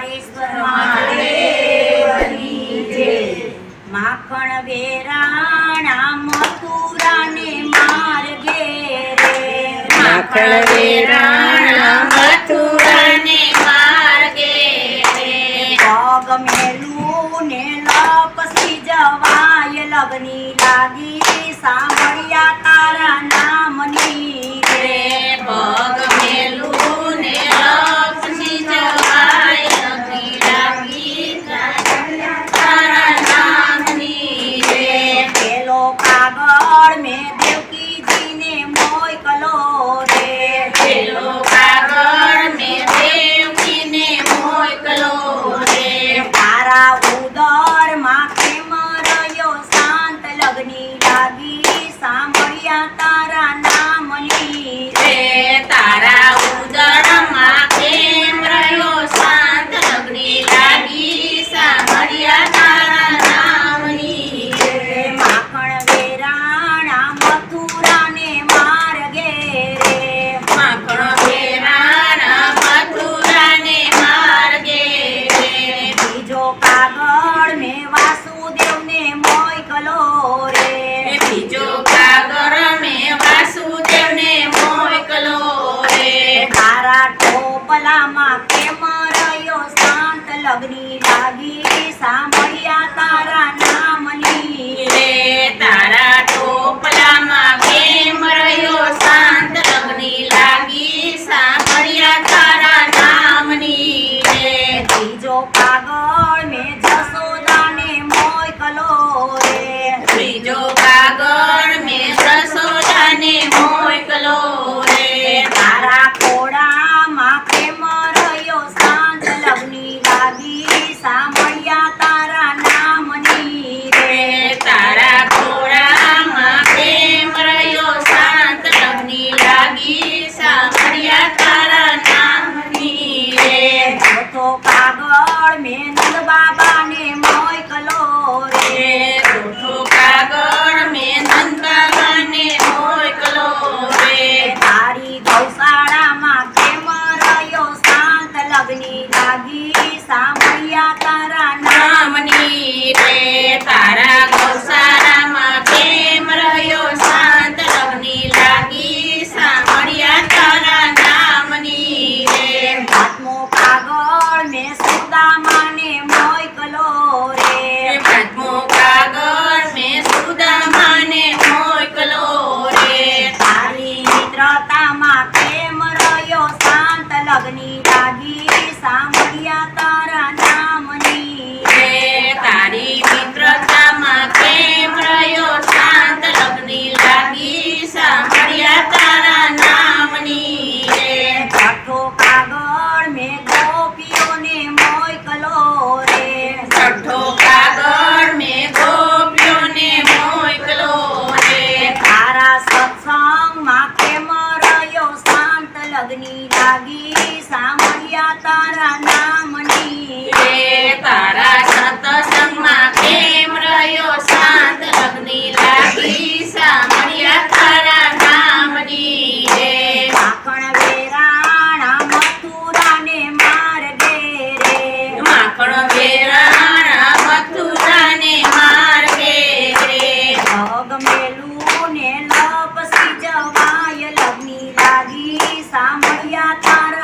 ઓમકારેશ્વર મહાદેવની જય। માખણ વેરાણા મથુરાને માર્ગે રે, માખણ વેરાણા મથુરાને માર્ગે રે, પગ મેલું ને લપસી જવાય લગની લાગી સાંભળ્યા તારા નામની રે। પગ મેલું ને લપસી જવાય લગની લાગી તારા નામની રે। પેલો કાગળ મેં દેવકીજીને મોકલો રે, પેલો કાગળ મેં દેવકીને મોકલો રે, તારા ઉદરમાં કેમ રહ્યો શાંત લગની લાગી સાંભળ્યા તારા નામની રે। તારા ઉદરમાં કેમ રહ્યો શાંત લગની લાગી સાંભળ્યા તારા નામની રે। માખણ વેરાણા મથુરાને માર્ગે રે, માખણ વેરાણા મથુરાને માર્ગે રે, બીજો કાગળ મેં વાસુદેવને મોકલો રે, બીજો કાગળ મેં વાસુદેવને મોકલો રે, તારા ટોપલામાં કેમ રહ્યો શાંત લગની લાગી સાંભળ્યા તારા નામની રે। તારા ટોપલામાં કેમ રહ્યો શાંત લગની લાગી સાંભળ્યા તારા નામની રે। ત્રીજો કાગળ મેં જશોદાને મોકલો રે, ત્રીજો કાગળ મેં જશોદાને મોકલો રે, તારા ખોળામાં કેમ રહ્યો શાંત લગની લાગી સાંભળ્યા તારા નામની રે। તારા ખોળામાં કેમ રહ્યો શાંત લગની લાગી સાંભળ્યા તારા નામની રે। ચોથો કાગળ મેં નંદ બાબાને મોકલો રે, ચોથો કાગળ મેં નંદ બાબાને મોકલો રે, તારી ગૌશાળામાં કેમ રહ્યો શાંત લગની લાગી સાંભળ્યા તારા નામની રે। તારા ગૌશાળામાં કેમ રહ્યો શાંત લગની લાગી સાંભળ્યા તારા નામની રે। પાંચમો કાગળ મેં સુદામાને મોકલો રે, પાંચમો કાગળ મેં સુદામાને મોકલો રે, તારી મિત્રતામાં કેમ રહ્યો શાંત લગની લાગી સાંભળ્યા તારા નામની રે। તારી મિત્રતામાં કેમ રહ્યો શાંત લગની લાગી સાંભળ્યા તારા નામની રે। છઠ્ઠો કાગળ મેં ગોપીઓને મોકલો રે, છઠ્ઠો કાગળ મેં ગોપીઓને મોકલો રે, તારા સત્સંગમાં કેમ રહ્યો શાંત લગની લાગી સાંભળ્યા તારા નામની રે। તારા સત્સંગમાં કેમ રહ્યો શાંત લગની લાગી સાંભળ્યા તારા નામની રે। માખણ વેરાણા મથુરાને માર્ગે રે, માખણ વેરાણા મથુરાને માર્ગે રે, પગ મેલું ને લપસી જવાય લગની લાગી સાંભળ્યા તારા